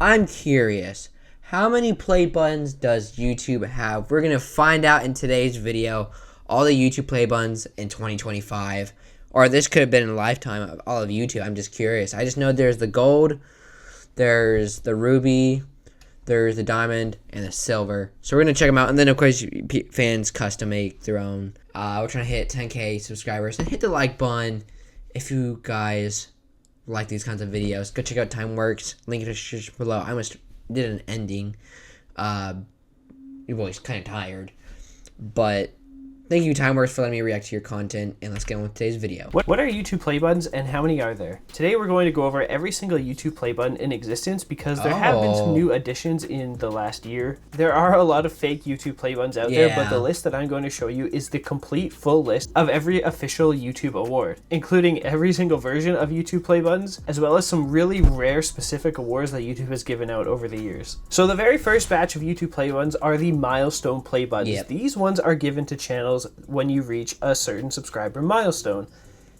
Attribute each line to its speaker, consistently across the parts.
Speaker 1: I'm curious, how many play buttons does YouTube have? We're going to find out in today's video all the YouTube play buttons in 2025. Or this could have been a lifetime of all of YouTube. I'm just curious. I just know there's the gold, there's the ruby, there's the diamond, and the silver. So we're going to check them out. And then, of course, fans custom make their own. We're trying to hit 10K subscribers. And hit the like button if you guys like these kinds of videos. Go check out Timeworks. Link in the description below. I almost did an ending. Your boy's kind of tired. But thank you, Timeworks, for letting me react to your content, and let's get on with today's video.
Speaker 2: What are YouTube play buttons and how many are there? Today we're going to go over every single YouTube play button in existence because there have been some new additions in the last year. There are a lot of fake YouTube play buttons out there, but the list that I'm going to show you is the complete full list of every official YouTube award, including every single version of YouTube play buttons, as well as some really rare specific awards that YouTube has given out over the years. So the very first batch of YouTube play buttons are the milestone play buttons. These ones are given to channels when you reach a certain subscriber milestone.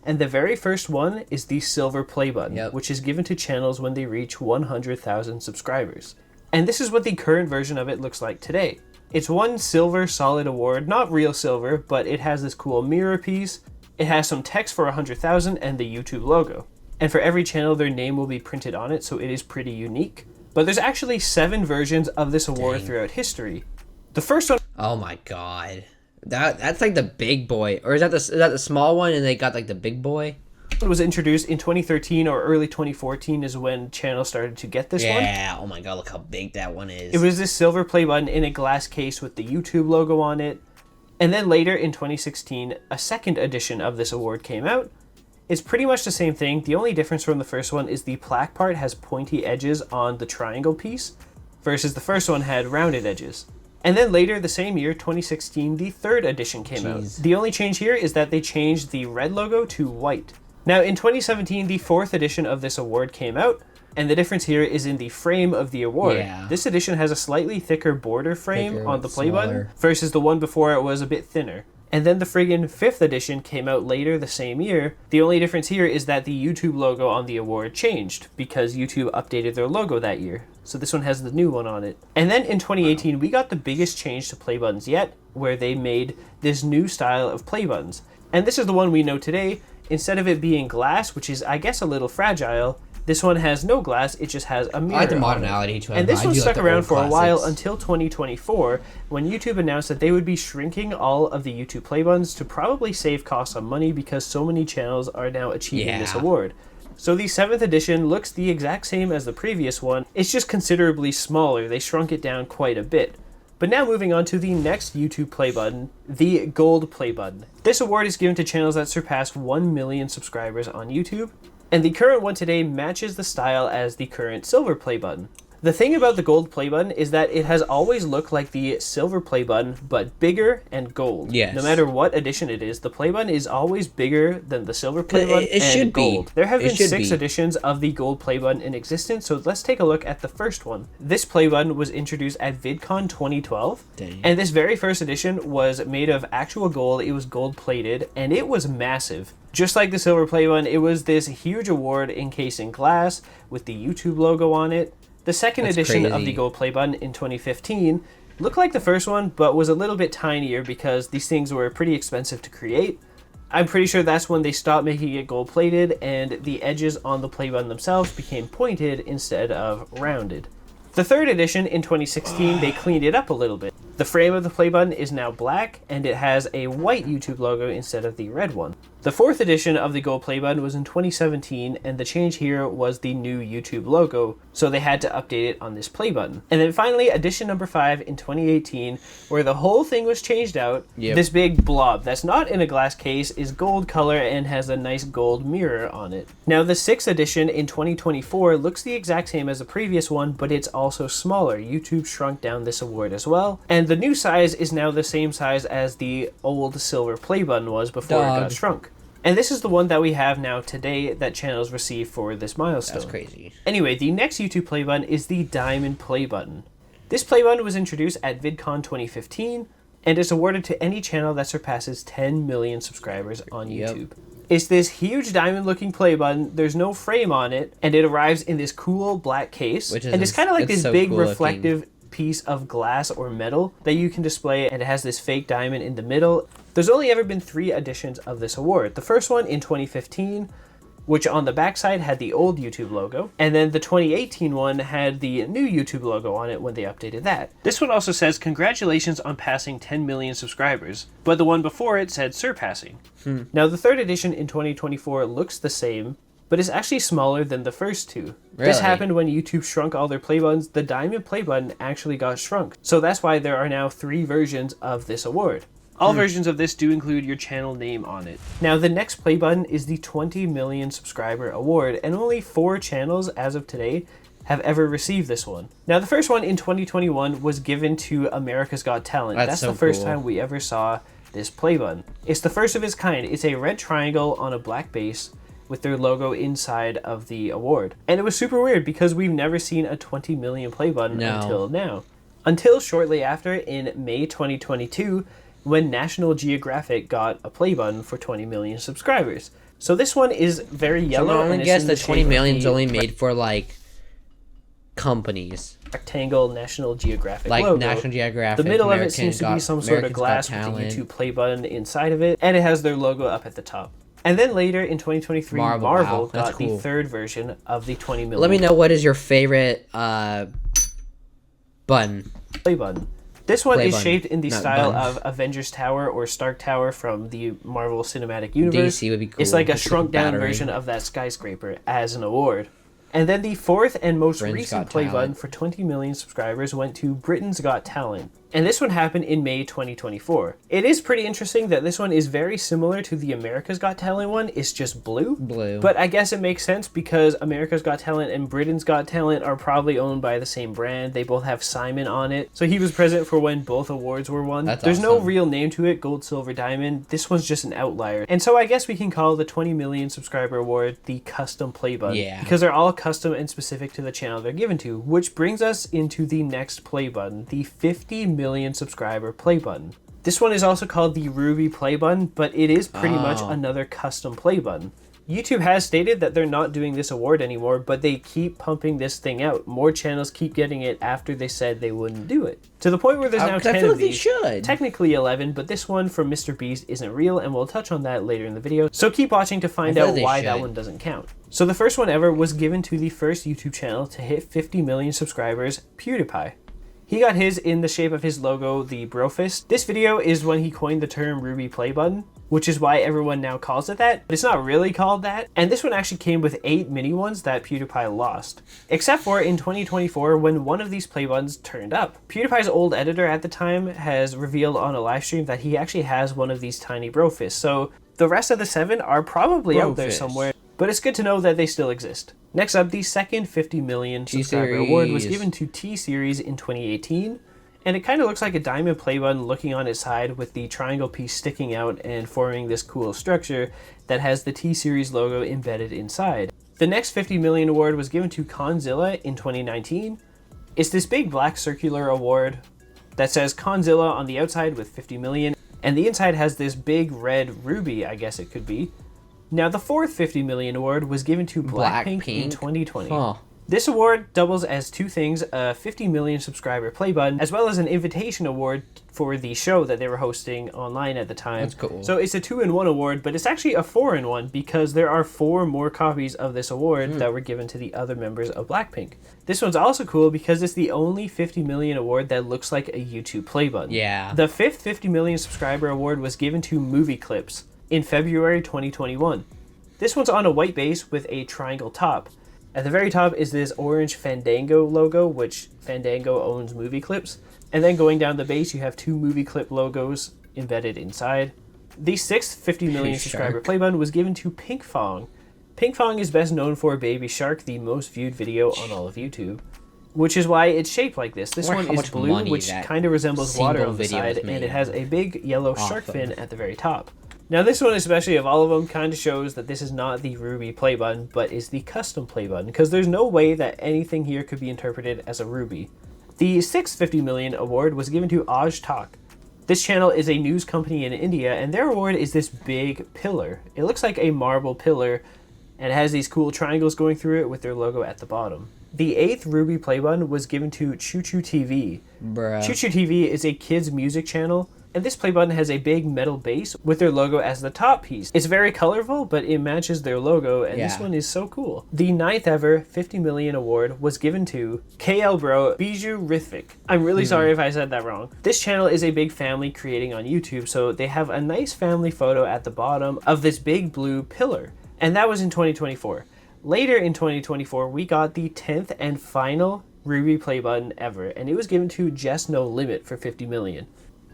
Speaker 2: And the very first one is the silver play button, which is given to channels when they reach 100,000 subscribers. And this is what the current version of it looks like today. It's one silver solid award, not real silver, but it has this cool mirror piece. It has some text for 100,000 and the YouTube logo. And for every channel, their name will be printed on it, so it is pretty unique. But there's actually 7 versions of this award throughout history. The first one...
Speaker 1: Oh my god. That's like the big boy, or is that the small one and they got like the big boy?
Speaker 2: It was introduced in 2013 or early 2014 is when channels started to get this one.
Speaker 1: Yeah, oh my god, look how big that one is.
Speaker 2: It was this silver play button in a glass case with the YouTube logo on it. And then later in 2016, a second edition of this award came out. It's pretty much the same thing. The only difference from the first one is the plaque part has pointy edges on the triangle piece, versus the first one had rounded edges. And then later, the same year, 2016, the third edition came out. The only change here is that they changed the red logo to white. Now, in 2017, the fourth edition of this award came out, and the difference here is in the frame of the award. This edition has a slightly thicker border frame on the play button, versus the one before it was a bit thinner. And then the friggin' 5th edition came out later the same year. The only difference here is that the YouTube logo on the award changed because YouTube updated their logo that year. So this one has the new one on it. And then in 2018, we got the biggest change to play buttons yet, where they made this new style of play buttons. And this is the one we know today. Instead of it being glass, which is, I guess, a little fragile, this one has no glass, it just has a mirror.
Speaker 1: I like the modernality to it.
Speaker 2: And this one stuck around for a while until 2024, when YouTube announced that they would be shrinking all of the YouTube play buttons to probably save costs on money because so many channels are now achieving this award. So the 7th edition looks the exact same as the previous one, it's just considerably smaller. They shrunk it down quite a bit. But now moving on to the next YouTube play button, the gold play button. This award is given to channels that surpass 1 million subscribers on YouTube. And the current one today matches the style as the current silver play button. The thing about the gold play button is that it has always looked like the silver play button, but bigger and gold. No matter what edition it is, the play button is always bigger than the silver play button and gold. There have been 6 editions of the gold play button in existence, so let's take a look at the first one. This play button was introduced at VidCon 2012, and this very first edition was made of actual gold. It was gold plated, and it was massive. Just like the silver play button, it was this huge award encased in glass with the YouTube logo on it. The second edition of the gold play button in 2015 looked like the first one, but was a little bit tinier because these things were pretty expensive to create. I'm pretty sure that's when they stopped making it gold plated and the edges on the play button themselves became pointed instead of rounded. The third edition in 2016, they cleaned it up a little bit. The frame of the play button is now black and it has a white YouTube logo instead of the red one. The fourth edition of the gold play button was in 2017, and the change here was the new YouTube logo, so they had to update it on this play button. And then finally, edition number 5 in 2018, where the whole thing was changed out. This big blob that's not in a glass case is gold color and has a nice gold mirror on it. Now the 6th edition in 2024 looks the exact same as the previous one, but it's also smaller. YouTube shrunk down this award as well, and the new size is now the same size as the old silver play button was before it got shrunk. And this is the one that we have now today that channels receive for this milestone.
Speaker 1: That's crazy.
Speaker 2: Anyway, the next YouTube play button is the diamond play button. This play button was introduced at VidCon 2015 and is awarded to any channel that surpasses 10 million subscribers on YouTube. It's this huge diamond-looking play button. There's no frame on it, and it arrives in this cool black case. And it's kind of like this
Speaker 1: so
Speaker 2: big
Speaker 1: cool
Speaker 2: reflective piece of glass or metal that you can display, and it has this fake diamond in the middle. There's only ever been 3 editions of this award. The first one in 2015, which on the backside had the old YouTube logo, and then the 2018 one had the new YouTube logo on it when they updated that. This one also says, "Congratulations on passing 10 million subscribers," but the one before it said surpassing. Now the third edition in 2024 looks the same, but it's actually smaller than the first 2.
Speaker 1: Really?
Speaker 2: This happened when YouTube shrunk all their play buttons. The diamond play button actually got shrunk, so that's why there are now 3 versions of this award. All versions of this do include your channel name on it. Now, the next play button is the 20 million subscriber award, and only 4 channels as of today have ever received this one. Now, the first one in 2021 was given to America's Got Talent. That's so the first time we ever saw this play button. It's the first of its kind. It's a red triangle on a black base with their logo inside of the award. And it was super weird because we've never seen a 20 million play button until now. Until shortly after, in May 2022, when National Geographic got a play button for 20 million subscribers. So this one is very yellow.
Speaker 1: So I'm gonna guess the 20 million is only made for like companies.
Speaker 2: Rectangle National Geographic
Speaker 1: like
Speaker 2: logo.
Speaker 1: National Geographic.
Speaker 2: The middle of it seems to be some sort of glass with the YouTube play button inside of it, and it has their logo up at the top. And then later in 2023, Marvel got the third version of the 20 million.
Speaker 1: Let me know what is your favorite button.
Speaker 2: Play button. This one is shaped in the style of Avengers Tower or Stark Tower from the Marvel Cinematic Universe.
Speaker 1: DC would be cool.
Speaker 2: It's like a shrunk down version of that skyscraper as an award. And then the fourth and most recent play button for 20 million subscribers went to Britain's Got Talent. And this one happened in May 2024. It is pretty interesting that this one is very similar to the America's Got Talent one. It's just blue. But I guess it makes sense because America's Got Talent and Britain's Got Talent are probably owned by the same brand. They both have Simon on it. So he was present for when both awards were won. There's no real name to it, gold, silver, diamond. This one's just an outlier. And so I guess we can call the 20 million subscriber award the custom play button. Yeah. Because they're all custom and specific to the channel they're given to, which brings us into the next play button, the 50 million subscriber play button. This one is also called the Ruby play button, but it is pretty much another custom play button. YouTube has stated that they're not doing this award anymore, but they keep pumping this thing out. More channels keep getting it after they said they wouldn't do it. To the point where there's now 10 of these. Technically 11, but this one from Mr. Beast isn't real, and we'll touch on that later in the video. So keep watching to find out why that one doesn't count. So the first one ever was given to the first YouTube channel to hit 50 million subscribers, PewDiePie. He got his in the shape of his logo, the Brofist. This video is when he coined the term Ruby play button, which is why everyone now calls it that, but it's not really called that. And this one actually came with 8 mini ones that PewDiePie lost. Except for in 2024 when one of these play buttons turned up. PewDiePie's old editor at the time has revealed on a live stream that he actually has one of these tiny Brofists. So the rest of the 7 are probably out there somewhere, but it's good to know that they still exist. Next up, the second 50 million subscriber award was given to T-Series in 2018. And it kind of looks like a diamond play button looking on its side with the triangle piece sticking out and forming this cool structure that has the T-Series logo embedded inside. The next 50 million award was given to Conzilla in 2019. It's this big black circular award that says Conzilla on the outside with 50 million, and the inside has this big red ruby, I guess it could be. Now the fourth 50 million award was given to Blackpink in 2020. This award doubles as 2 things, a 50 million subscriber play button, as well as an invitation award for the show that they were hosting online at the time.
Speaker 1: That's cool.
Speaker 2: So it's a 2-in-1 award, but it's actually a 4-in-1 because there are 4 more copies of this award that were given to the other members of Blackpink. This one's also cool because it's the only 50 million award that looks like a YouTube play button.
Speaker 1: Yeah.
Speaker 2: The 5th 50 million subscriber award was given to Movie Clips in February 2021. This one's on a white base with a triangle top. At the very top is this orange Fandango logo, which Fandango owns Movie Clips. And then going down the base, you have 2 Movie Clip logos embedded inside. The 6th 50 million subscriber play button was given to Pinkfong. Pinkfong is best known for Baby Shark, the most viewed video on all of YouTube, which is why it's shaped like this. This one is blue, which kind of resembles water on the side, and it has a big yellow shark fin at the very top. Now this one, especially of all of them, kind of shows that this is not the Ruby play button, but is the custom play button, because there's no way that anything here could be interpreted as a Ruby. The 6th 50 million award was given to Aj Talk. This channel is a news company in India, and their award is this big pillar. It looks like a marble pillar, and it has these cool triangles going through it with their logo at the bottom. The 8th Ruby Play Button was given to Choo Choo TV.
Speaker 1: Bruh.
Speaker 2: Choo Choo TV is a kids' music channel, and this play button has a big metal base with their logo as the top piece. It's very colorful, but it matches their logo, and this one is so cool. The 9th ever 50 million award was given to KL Bro Bijou Rithvik. I'm really sorry if I said that wrong. This channel is a big family creating on YouTube, so they have a nice family photo at the bottom of this big blue pillar, and that was in 2024. Later in 2024, we got the 10th and final Ruby Play Button ever, and it was given to Just No Limit for 50 million.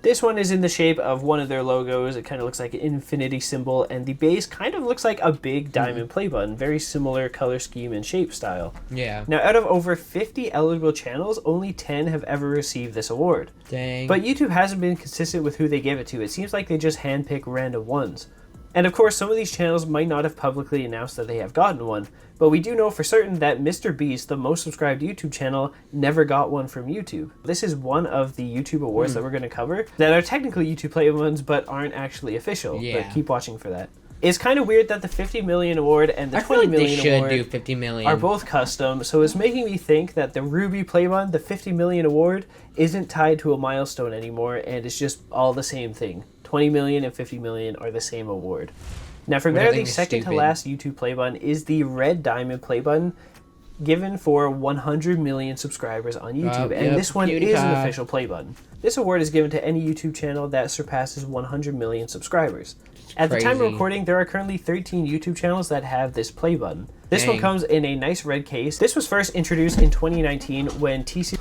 Speaker 2: This one is in the shape of one of their logos. It kind of looks like an infinity symbol, and the base kind of looks like a big diamond play button. Very similar color scheme and shape style.
Speaker 1: Yeah.
Speaker 2: Now, out of over 50 eligible channels, only 10 have ever received this award.
Speaker 1: Dang.
Speaker 2: But YouTube hasn't been consistent with who they give it to. It seems like they just handpick random ones. And of course, some of these channels might not have publicly announced that they have gotten one, but we do know for certain that Mr. Beast, the most subscribed YouTube channel, never got one from YouTube. This is one of the YouTube awards that we're going to cover that are technically YouTube Play ones, but aren't actually official.
Speaker 1: Yeah.
Speaker 2: But keep watching for that. It's kind of weird that the 50 million award and the 20 million award
Speaker 1: do 50 million.
Speaker 2: are both custom, so it's making me think that the Ruby Play Button, the 50 million award, isn't tied to a milestone anymore, and it's just all the same thing. 20 million and 50 million are the same award. Now from there, the second to last YouTube play button is the Red Diamond Play Button, given for 100 million subscribers on YouTube, and this one is an official play button. This award is given to any YouTube channel that surpasses 100 million subscribers. At the time of recording, there are currently 13 YouTube channels that have this play button. This one comes in a nice red case. This was first introduced in 2019 when TC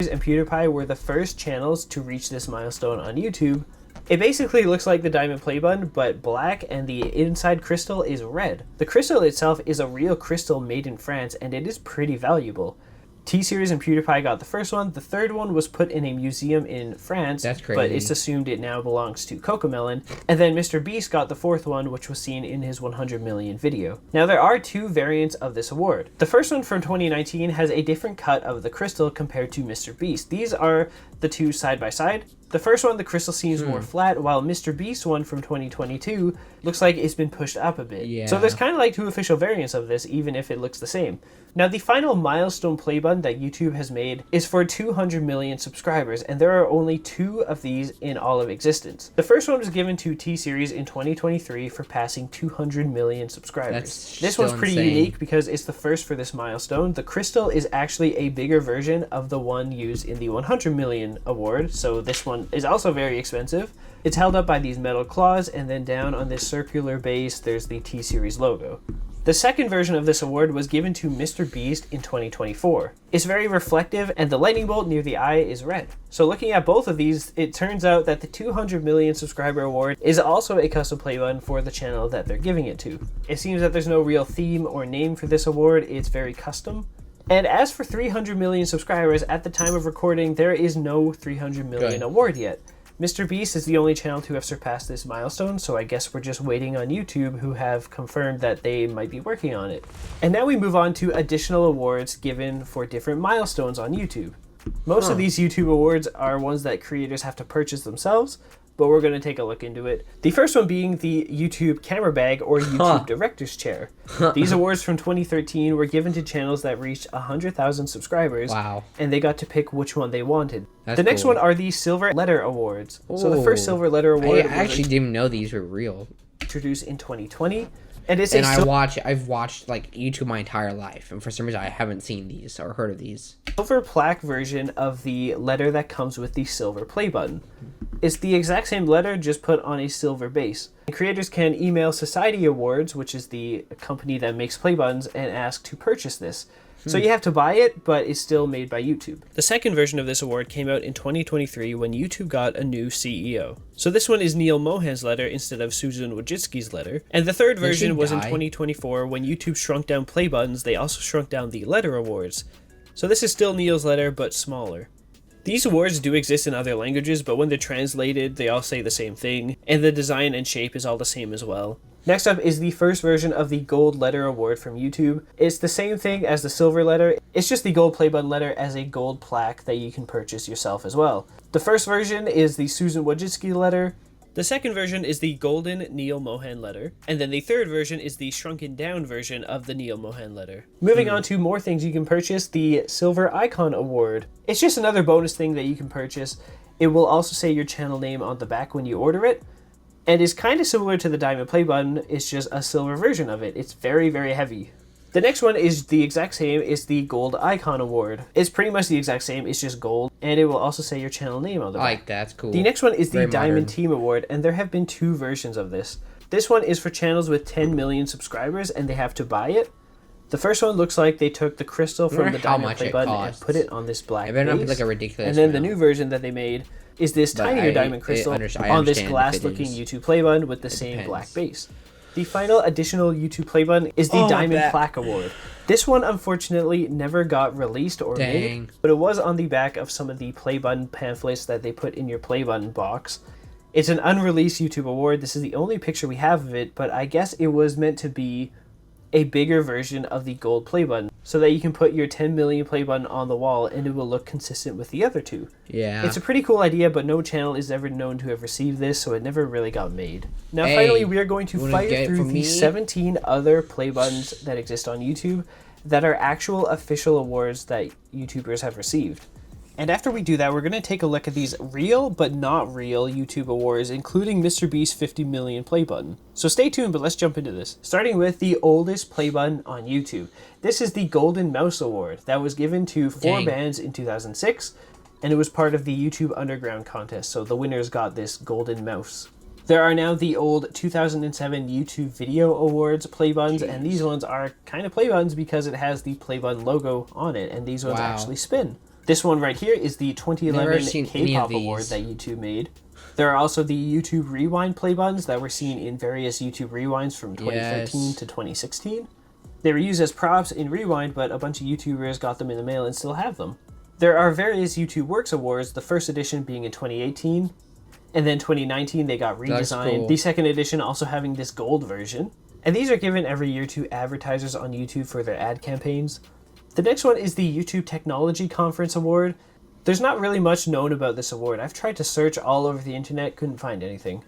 Speaker 2: and PewDiePie were the first channels to reach this milestone on YouTube. It basically looks like the diamond play button, but black, and the inside crystal is red. The crystal itself is a real crystal made in France, and it is pretty valuable. T-Series and PewDiePie got the first one. The third one was put in a museum in France,
Speaker 1: That's crazy.
Speaker 2: but it's assumed it now belongs to Cocomelon. And then Mr. Beast got the fourth one, which was seen in his 100 million video. Now, there are two variants of this award. The first one from 2019 has a different cut of the crystal compared to Mr. Beast. These are the two side by side. The first one, the crystal seems more flat, while Mr. Beast one from 2022 looks like it's been pushed up a bit.
Speaker 1: Yeah.
Speaker 2: So there's kind of like two official variants of this, even if it looks the same. Now, the final milestone play button that YouTube has made is for 200 million subscribers, and there are only two of these in all of existence. The first one was given to T-Series in 2023 for passing 200 million subscribers. This one's pretty unique because it's the first for this milestone. The crystal is actually a bigger version of the one used in the 100 million award, so this one is also very expensive. It's held up by these metal claws, and then down on this circular base, there's the T-Series logo. The second version of this award was given to Mr. Beast in 2024. It's very reflective, and the lightning bolt near the eye is red. So looking at both of these, it turns out that the 200 million subscriber award is also a custom play button for the channel that they're giving it to. It seems that there's no real theme or name for this award. It's very custom. And as for 300 million subscribers, at the time of recording, there is no 300 million award yet. Mr. Beast is the only channel to have surpassed this milestone, so I guess we're just waiting on YouTube, who have confirmed that they might be working on it. And now we move on to additional awards given for different milestones on YouTube. Most of these YouTube awards are ones that creators have to purchase themselves, but we're going to take a look into it. The first one being the YouTube Camera Bag or YouTube Director's Chair. These awards from 2013 were given to channels that reached 100,000 subscribers.
Speaker 1: Wow.
Speaker 2: And they got to pick which one they wanted.
Speaker 1: That's
Speaker 2: the next
Speaker 1: cool.
Speaker 2: one are the Silver Letter Awards. So the first Silver Letter Award
Speaker 1: I actually didn't even know these were real.
Speaker 2: Introduced in 2020. And
Speaker 1: I've watched like YouTube my entire life, and for some reason I haven't seen these or heard of these.
Speaker 2: Silver plaque version of the letter that comes with the silver play button. It's the exact same letter, just put on a silver base. And creators can email Society Awards, which is the company that makes play buttons, and ask to purchase this. So you have to buy it, but it's still made by YouTube. The second version of this award came out in 2023 when YouTube got a new CEO. So this one is Neil Mohan's letter instead of Susan Wojcicki's letter. And the third version was in 2024 when YouTube shrunk down play buttons. They also shrunk down the letter awards. So this is still Neil's letter, but smaller. These awards do exist in other languages, but when they're translated, they all say the same thing, and the design and shape is all the same as well. Next up is the first version of the Gold Letter Award from YouTube. It's the same thing as the Silver Letter. It's just the Gold Play Button letter as a gold plaque that you can purchase yourself as well. The first version is the Susan Wojcicki letter. The second version is the Golden Neil Mohan letter. And then the third version is the shrunken down version of the Neil Mohan letter. Moving on to more things you can purchase, the Silver Icon Award. It's just another bonus thing that you can purchase. It will also say your channel name on the back when you order it. And is kind of similar to the Diamond Play Button, it's just a silver version of it. It's very, very heavy. The next one is the exact same, it's the Gold Icon Award. It's pretty much the exact same, it's just gold, and it will also say your channel name on the back.
Speaker 1: I like that, that's cool.
Speaker 2: The next one is the
Speaker 1: Very
Speaker 2: Diamond
Speaker 1: modern.
Speaker 2: Team Award, and there have been 2 versions of this. This one is for channels with 10 million subscribers, and they have to buy it. The first one looks like they took the crystal from the Diamond Play Button and put it on this black
Speaker 1: It better not be
Speaker 2: base.
Speaker 1: like a ridiculous
Speaker 2: And then
Speaker 1: amount.
Speaker 2: the new version that they made is this tinier diamond crystal on this glass-looking YouTube Play Button with the same black base. The final additional YouTube Play Button is the Diamond Plaque Award. This one, unfortunately, never got released or made, but it was on the back of some of the Play Button pamphlets that they put in your Play Button box. It's an unreleased YouTube award. This is the only picture we have of it, but I guess it was meant to be a bigger version of the Gold Play Button so that you can put your 10 million Play Button on the wall and it will look consistent with the other 2.
Speaker 1: Yeah.
Speaker 2: It's a pretty cool idea, but no channel is ever known to have received this, so it never really got made. Now, finally, we are going to fire through the 17 other Play Buttons that exist on YouTube that are actual official awards that YouTubers have received. And after we do that, we're going to take a look at these real but not real YouTube awards, including MrBeast's 50 million play button. So stay tuned, but let's jump into this. Starting with the oldest play button on YouTube. This is the Golden Mouse Award that was given to 4 bands in 2006, and it was part of the YouTube Underground contest, so the winners got this Golden Mouse. There are now the old 2007 YouTube Video Awards play buttons, and these ones are kind of play buttons because it has the play button logo on it, and these ones actually spin. This one right here is the 2011 K-pop award that YouTube made. There are also the YouTube Rewind play buttons that were seen in various YouTube Rewinds from 2013 to 2016. They were used as props in Rewind, but a bunch of YouTubers got them in the mail and still have them. There are various YouTube Works awards, the first edition being in 2018, and then 2019 they got redesigned. Cool. The second edition also having this gold version. And these are given every year to advertisers on YouTube for their ad campaigns. The next one is the YouTube Technology Conference Award. There's not really much known about this award. I've tried to search all over the internet, couldn't find anything.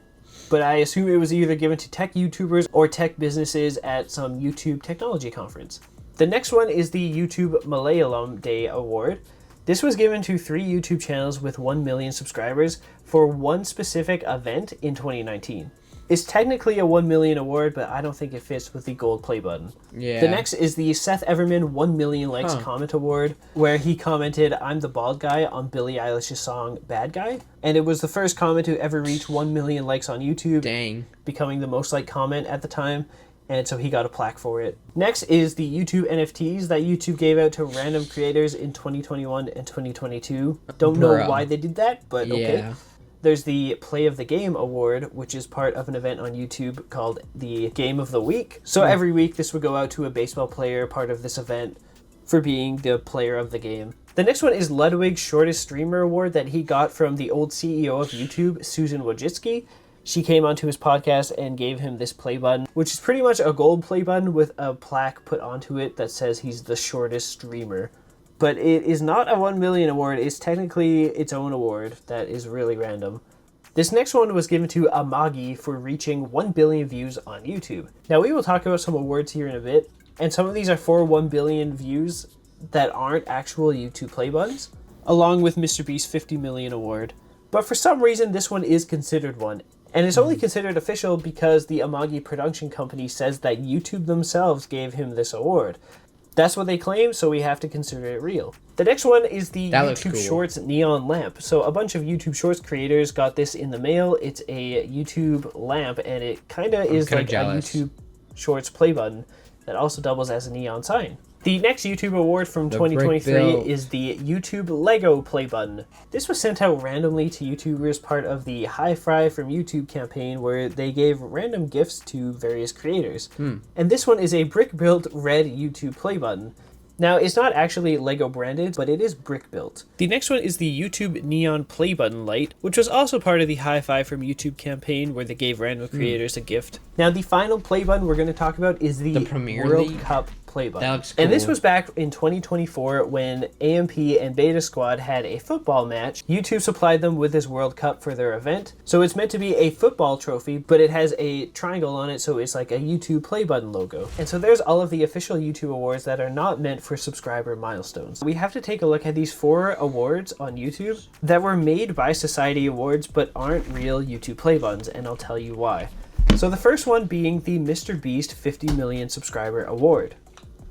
Speaker 2: But I assume it was either given to tech YouTubers or tech businesses at some YouTube technology conference. The next one is the YouTube Malayalam Day Award. This was given to 3 YouTube channels with 1 million subscribers for one specific event in 2019. It's technically a 1 million award, but I don't think it fits with the gold play button. Yeah. The next is the Seth Everman 1 million likes comment award, where he commented, "I'm the bald guy" on Billie Eilish's song Bad Guy. And it was the first comment to ever reach 1 million likes on YouTube, becoming the most liked comment at the time. And so he got a plaque for it. Next is the YouTube NFTs that YouTube gave out to random creators in 2021 and 2022. Don't know why they did that, but okay. There's the Play of the Game Award, which is part of an event on YouTube called the Game of the Week. So every week this would go out to a baseball player, part of this event, for being the player of the game. The next one is Ludwig's Shortest Streamer Award that he got from the old CEO of YouTube, Susan Wojcicki. She came onto his podcast and gave him this play button, which is pretty much a gold play button with a plaque put onto it that says he's the shortest streamer. But it is not a 1 million award. It's technically its own award that is really random. This next one was given to Amagi for reaching 1 billion views on YouTube. Now we will talk about some awards here in a bit, and some of these are for 1 billion views that aren't actual YouTube play buttons, along with MrBeast's 50 million award. But for some reason this one is considered one. And it's only considered official because the Amagi production company says that YouTube themselves gave him this award. That's what they claim, so we have to consider it real. The next one is the YouTube Shorts Neon Lamp. So a bunch of YouTube Shorts creators got this in the mail. It's a YouTube lamp, and it kind of is like a YouTube Shorts play button that also doubles as a neon sign. The next YouTube award from 2023 is the YouTube Lego play button. This was sent out randomly to YouTubers, part of the High Fry from YouTube campaign, where they gave random gifts to various creators. And this one is a brick-built red YouTube play button. Now, it's not actually Lego branded, but it is brick built. The next one is the YouTube Neon Play Button Light, which was also part of the High Five from YouTube campaign where they gave random creators a gift. Now, the final play button we're going to talk about is the
Speaker 1: Premier
Speaker 2: World
Speaker 1: League
Speaker 2: Cup play button.
Speaker 1: That looks cool.
Speaker 2: And this was back in 2024 when AMP and Beta Squad had a football match. YouTube supplied them with this World Cup for their event. So it's meant to be a football trophy, but it has a triangle on it, so it's like a YouTube play button logo. And so there's all of the official YouTube awards that are not meant for subscriber milestones. We have to take a look at these 4 awards on YouTube that were made by Society Awards but aren't real YouTube play buttons, and I'll tell you why. So the first one being the Mr. Beast 50 million subscriber award.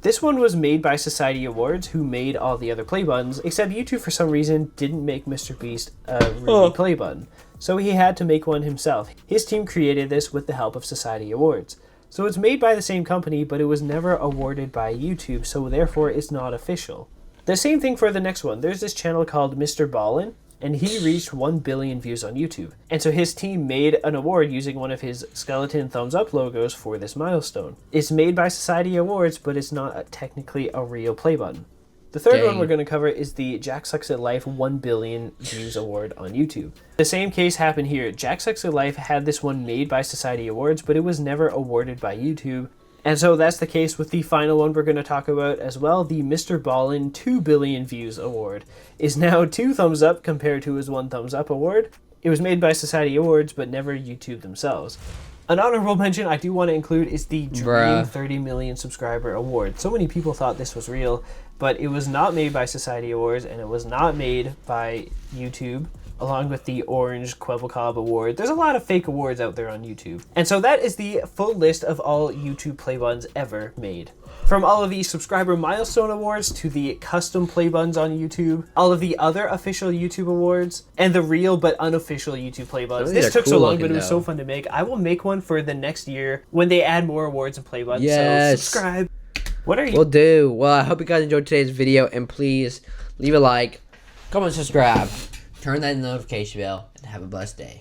Speaker 2: This one was made by Society Awards, who made all the other play buttons, except YouTube for some reason didn't make Mr. Beast a real play button. So he had to make one himself. His team created this with the help of Society Awards. So it's made by the same company, but it was never awarded by YouTube, so therefore it's not official. The same thing for the next one. There's this channel called Mr. Ballin, and he reached 1 billion views on YouTube. And so his team made an award using one of his skeleton thumbs up logos for this milestone. It's made by Society Awards, but it's not technically a real play button. The third one we're going to cover is the Jack Sucks at Life 1 billion views award on YouTube. The same case happened here. Jack Sucks at Life had this one made by Society Awards, but it was never awarded by YouTube. And so that's the case with the final one we're going to talk about as well. The Mr. Ballin 2 billion views award is now 2 thumbs up compared to his 1 thumbs up award. It was made by Society Awards, but never YouTube themselves. An honorable mention I do want to include is the Dream 30 million subscriber award. So many people thought this was real, but it was not made by Society Awards, and it was not made by YouTube, along with the Orange Kwebbelkop Award. There's a lot of fake awards out there on YouTube. And so that is the full list of all YouTube play buttons ever made. From all of the subscriber milestone awards to the custom play buttons on YouTube, all of the other official YouTube awards, and the real but unofficial YouTube play buttons. This took so long, but it was so fun to make. I will make one for the next year when they add more awards and play buttons.
Speaker 1: Yes.
Speaker 2: So subscribe. What are you?
Speaker 1: Will do. Well, I hope you guys enjoyed today's video, and please leave a like, comment, subscribe, turn that notification bell, and have a blessed day.